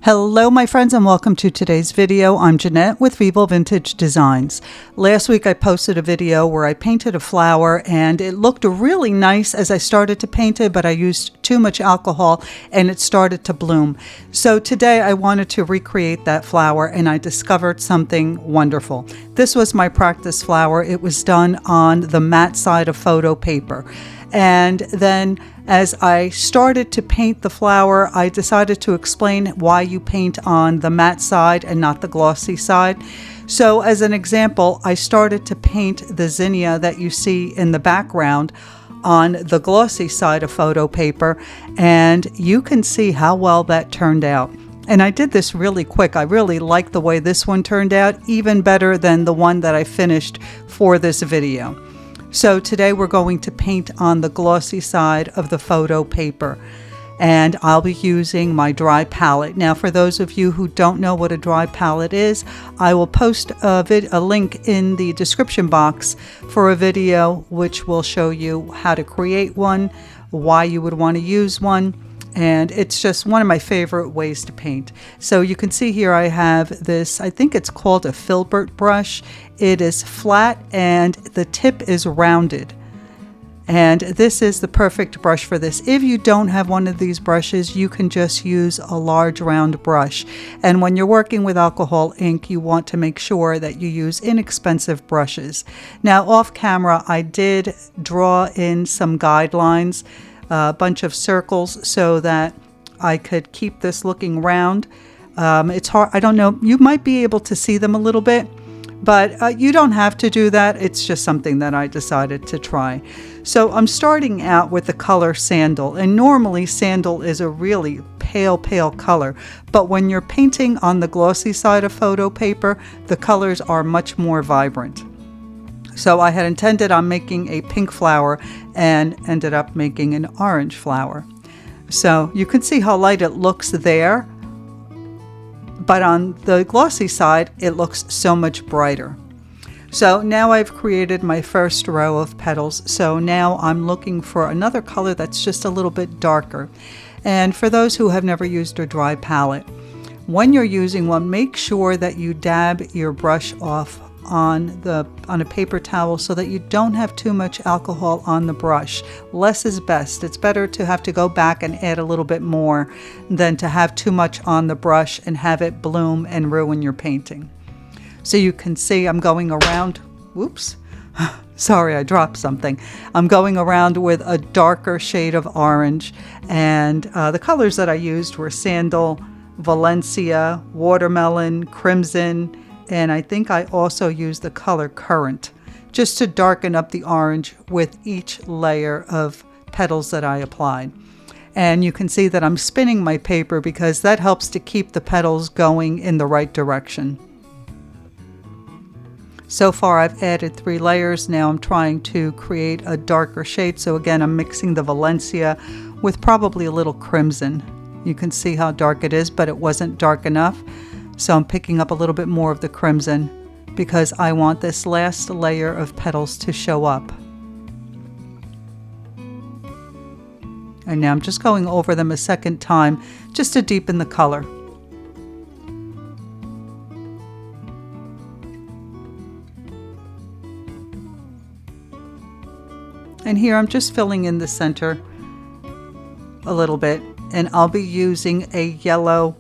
Hello my friends and welcome to today's video. I'm Jeanette with Vivo Vintage Designs. Last week I posted a video where I painted a flower and it looked really nice as I started to paint it, but I used too much alcohol and it started to bloom. So today I wanted to recreate that flower and I discovered something wonderful. This was my practice flower. It was done on the matte side of photo paper. And then as I started to paint the flower, I decided to explain why you paint on the matte side and not the glossy side. So as an example, I started to paint the zinnia that you see in the background on the glossy side of photo paper, and you can see how well that turned out. And I did this really quick. I really like the way this one turned out, even better than the one that I finished for this video. So today we're going to paint on the glossy side of the photo paper, and I'll be using my dry palette. Now for those of you who don't know what a dry palette is, I will post a link in the description box for a video which will show you how to create one, why you would want to use one, and it's just one of my favorite ways to paint. So you can see here I have this, I think it's called a filbert brush. It is flat and the tip is rounded. And this is the perfect brush for this. If you don't have one of these brushes, you can just use a large round brush. And when you're working with alcohol ink, you want to make sure that you use inexpensive brushes. Now off camera, I did draw in some guidelines, a bunch of circles so that I could keep this looking round. It's hard, I don't know, you might be able to see them a little bit, but you don't have to do that. It's just something that I decided to try. So I'm starting out with the color Sandal, and normally Sandal is a really pale color, but when you're painting on the glossy side of photo paper, the colors are much more vibrant. So I had intended on making a pink flower and ended up making an orange flower. So you can see how light it looks there, but on the glossy side, it looks so much brighter. So now I've created my first row of petals. So now I'm looking for another color that's just a little bit darker. And for those who have never used a dry palette, when you're using one, make sure that you dab your brush off on a paper towel so that you don't have too much alcohol on the brush. Less is best. It's better to have to go back and add a little bit more than to have too much on the brush and have it bloom and ruin your painting. So you can see I'm going around, whoops, sorry, I dropped something. I'm going around with a darker shade of orange, and the colors that I used were Sandal, Valencia, Watermelon, Crimson, and I think I also used the color Currant just to darken up the orange with each layer of petals that I applied. And you can see that I'm spinning my paper because that helps to keep the petals going in the right direction. So far I've added 3 layers. Now I'm trying to create a darker shade. So again, I'm mixing the Valencia with probably a little Crimson. You can see how dark it is, but it wasn't dark enough. So I'm picking up a little bit more of the Crimson because I want this last layer of petals to show up. And now I'm just going over them a second time just to deepen the color. And here I'm just filling in the center a little bit, and I'll be using a yellow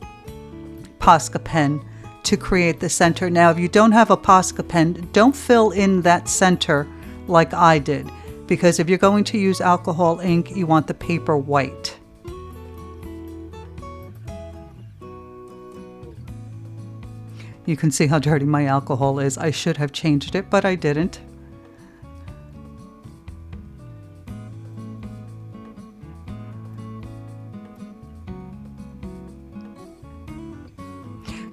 Posca pen to create the center. Now if you don't have a Posca pen, don't fill in that center like I did, because if you're going to use alcohol ink, you want the paper white. You can see how dirty my alcohol is. I should have changed it, but I didn't.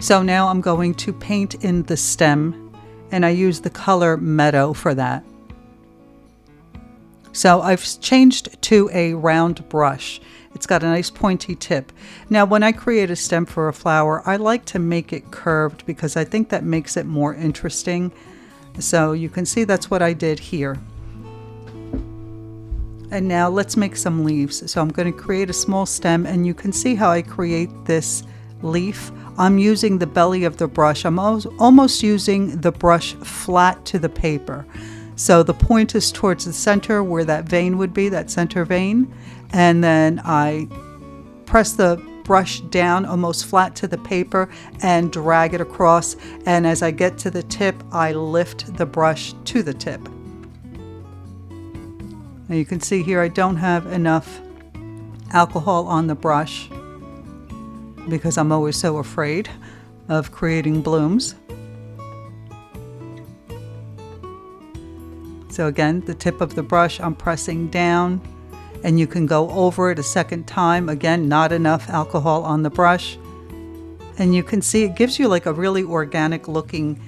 So now I'm going to paint in the stem, and I use the color Meadow for that. So I've changed to a round brush. It's got a nice pointy tip. Now when I create a stem for a flower, I like to make it curved because I think that makes it more interesting. So you can see that's what I did here. And now let's make some leaves. So I'm going to create a small stem, and you can see how I create this leaf, I'm using the belly of the brush. I'm almost using the brush flat to the paper. So the point is towards the center where that vein would be, that center vein. And then I press the brush down almost flat to the paper and drag it across. And as I get to the tip, I lift the brush to the tip. Now you can see here I don't have enough alcohol on the brush because I'm always so afraid of creating blooms. So again, the tip of the brush, I'm pressing down, and you can go over it a second time. Again, not enough alcohol on the brush. And you can see it gives you like a really organic looking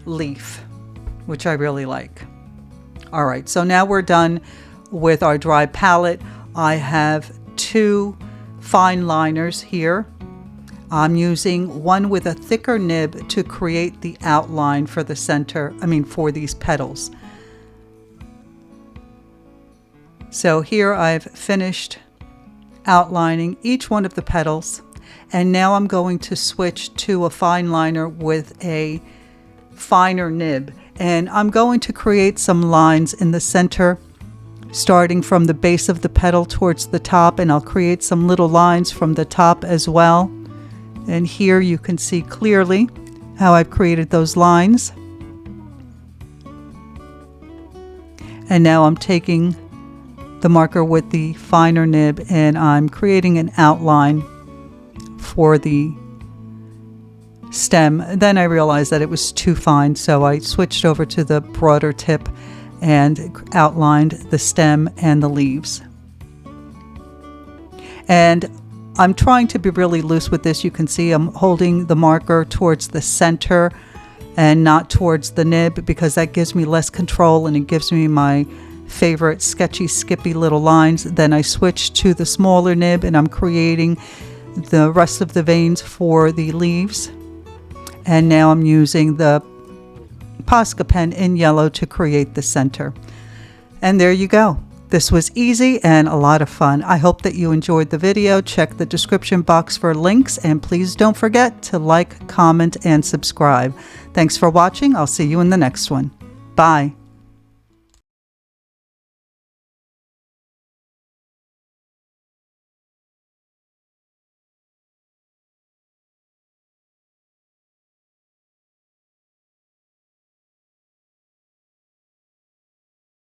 leaf, which I really like. All right, so now we're done with our dry palette. I have 2 fine liners here. I'm using one with a thicker nib to create the outline for the center, for these petals. So here I've finished outlining each one of the petals, and now I'm going to switch to a fine liner with a finer nib, and I'm going to create some lines in the center starting from the base of the petal towards the top, and I'll create some little lines from the top as well. And here you can see clearly how I've created those lines. And now I'm taking the marker with the finer nib and I'm creating an outline for the stem. Then I realized that it was too fine, so I switched over to the broader tip and outlined the stem and the leaves. And I'm trying to be really loose with this. You can see I'm holding the marker towards the center and not towards the nib because that gives me less control and it gives me my favorite sketchy, skippy little lines. Then I switch to the smaller nib and I'm creating the rest of the veins for the leaves. And now I'm using the Posca pen in yellow to create the center. And there you go. This was easy and a lot of fun. I hope that you enjoyed the video. Check the description box for links and please don't forget to like, comment, and subscribe. Thanks for watching. I'll see you in the next one. Bye.